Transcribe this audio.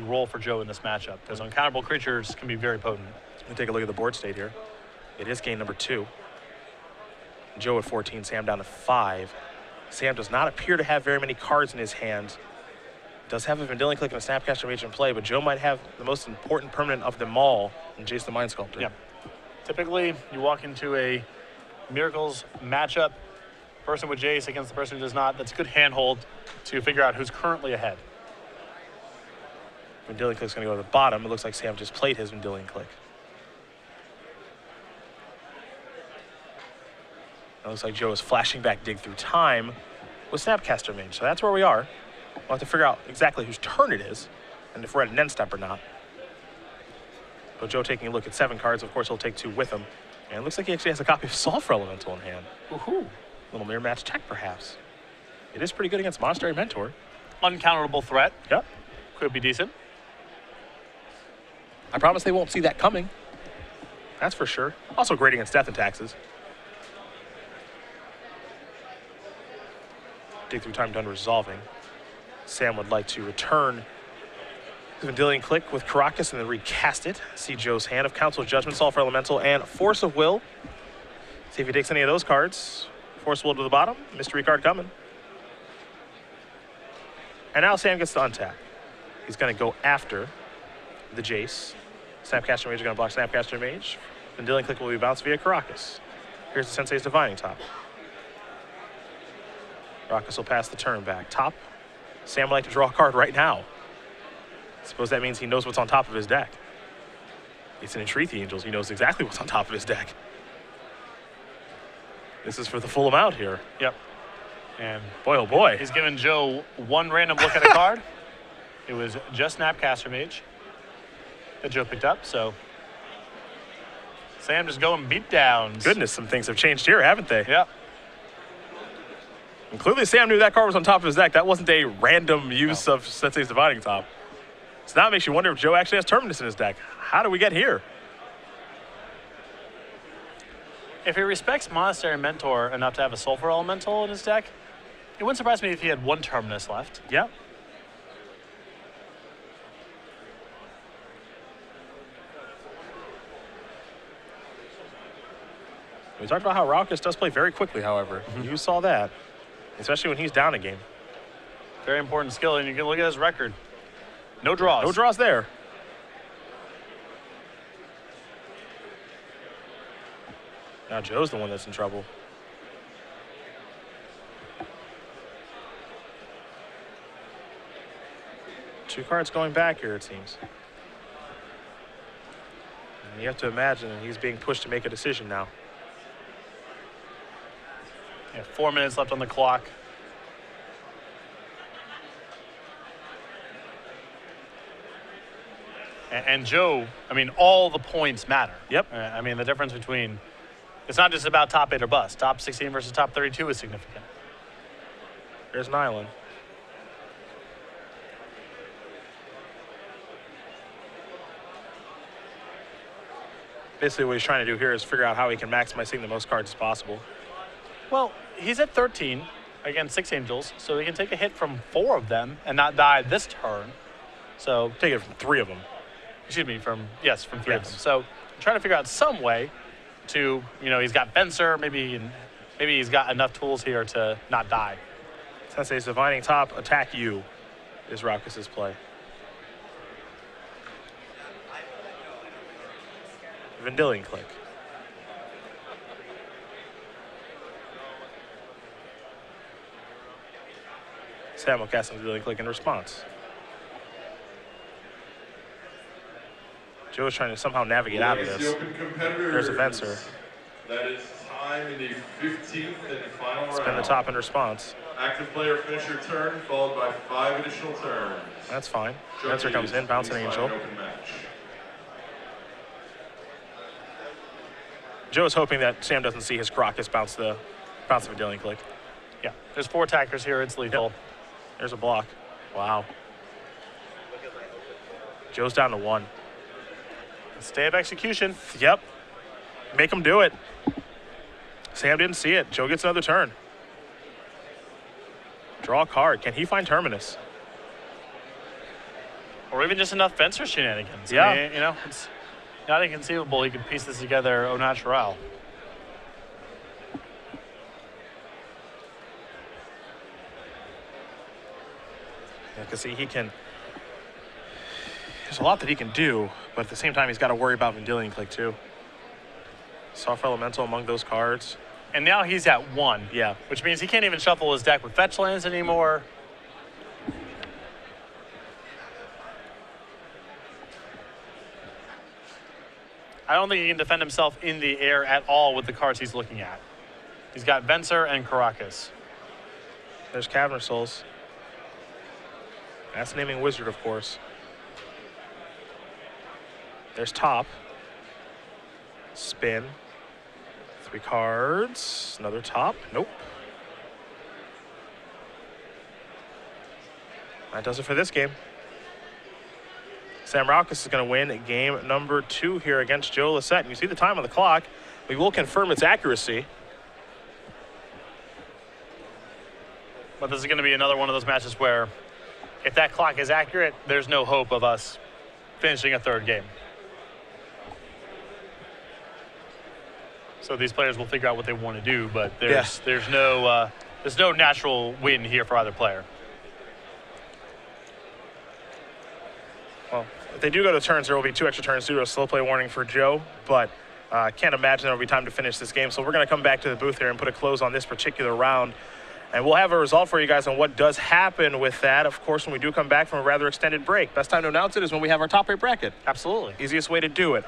role for Joe in this matchup because uncounterable creatures can be very potent. Let me take a look at the board state here. It is game number 2. Joe at 14, Sam down to 5. Sam does not appear to have very many cards in his hand. Does have a Vendilion Click and a Snapcaster Mage in play, but Joe might have the most important permanent of them all in Jace the Mind Sculptor. Yeah. Typically, you walk into a Miracles matchup, person with Jace against the person who does not. That's a good handhold to figure out who's currently ahead. Vendilion Click's going to go to the bottom. It looks like Sam just played his Vendilion Click. It looks like Joe is flashing back Dig Through Time with Snapcaster Mage. So that's where we are. We'll have to figure out exactly whose turn it is and if we're at an end step or not. But Joe taking a look at 7 cards. Of course, he'll take 2 with him. And it looks like he actually has a copy of Sulfur Elemental in hand. Woohoo. Little mirror match tech, perhaps. It is pretty good against Monastery Mentor. Uncounterable threat. Yep. Could be decent. I promise they won't see that coming. That's for sure. Also great against Death and Taxes. Dig Through Time done resolving. Sam would like to return his Vendilion Click with Roukas and then recast it. See Joe's hand of Council of Judgment, Sulfur Elemental, and Force of Will. See if he takes any of those cards. Force of Will to the bottom. Mystery card coming. And now Sam gets to untap. He's going to go after the Jace. Snapcaster Mage is going to block Snapcaster Mage. Vendilion Click will be bounced via Roukas. Here's the Sensei's Divining Top. Roukas will pass the turn back. Top. Sam would like to draw a card right now. Suppose that means he knows what's on top of his deck. It's an Entreaty Angels. He knows exactly what's on top of his deck. This is for the full amount here. Yep. And boy, oh boy. He's given Joe one random look at a card. It was just Snapcaster Mage that Joe picked up, so Sam just going beat downs. Goodness, some things have changed here, haven't they? Yep. And clearly Sam knew that card was on top of his deck. That wasn't a random use of Sensei's Dividing Top. So now it makes you wonder if Joe actually has Terminus in his deck. How do we get here? If he respects Monastery Mentor enough to have a Sulfur Elemental in his deck, it wouldn't surprise me if he had 1 Terminus left. Yeah. We talked about how Roukas does play very quickly, however. You saw that, especially when he's down a game. Very important skill, and you can look at his record. No draws. No draws there. Now Joe's the one that's in trouble. Two cards going back here, it seems. And you have to imagine that he's being pushed to make a decision now. Yeah, 4 minutes left on the clock. And Joe, I mean, all the points matter. Yep. I mean, the difference between, it's not just about top 8 or bust. Top 16 versus top 32 is significant. There's an island. Basically what he's trying to do here is figure out how he can maximize the most cards as possible. Well, he's at 13 against 6 Angels, so he can take a hit from 4 of them and not die this turn. So take it from 3 of them. Excuse me, from 3 of them. So trying to figure out some way to, you know, he's got Fencer, maybe he's got enough tools here to not die. Sensei's Divining Top, attack you, is Roukas' play. Vendilion Click. Sam will cast Vendilion Click in response. Joe is trying to somehow navigate out of this. There's a Fencer. That is time in the 15th and final round. Spin the top in response. Active player finish your turn, followed by 5 additional turns. That's fine. Fencer comes in, bounce an Angel. Joe is hoping that Sam doesn't see his Roukas bounce the Vendilion Click. Yeah, there's 4 attackers here. It's lethal. Yep. There's a block. Wow. Joe's down to 1. Stay of execution. Yep. Make him do it. Sam didn't see it. Joe gets another turn. Draw a card. Can he find Terminus? Or even just enough fencer shenanigans. Yeah. I mean, you know, it's not inconceivable he could piece this together au naturel. Yeah, because he can. There's a lot that he can do, but at the same time, he's got to worry about Vendilion Click too. Soft Elemental among those cards. And now he's at 1. Yeah. Which means he can't even shuffle his deck with fetch lands anymore. I don't think he can defend himself in the air at all with the cards he's looking at. He's got Venser and Roukas. There's Cavern Souls. That's naming Wizard, of course. There's Top. Spin. 3 cards. Another Top. Nope. That does it for this game. Sam Roukas is going to win game number 2 here against Joe Lossett. And you see the time on the clock. We will confirm its accuracy. But this is going to be another one of those matches where if that clock is accurate, there's no hope of us finishing a 3rd game. So these players will figure out what they want to do, but there's no natural win here for either player. Well, if they do go to turns, there will be 2 extra turns due to a slow play warning for Joe, but I can't imagine there will be time to finish this game. So we're going to come back to the booth here and put a close on this particular round. And we'll have a result for you guys on what does happen with that, of course, when we do come back from a rather extended break. Best time to announce it is when we have our top 8 bracket. Absolutely. Easiest way to do it.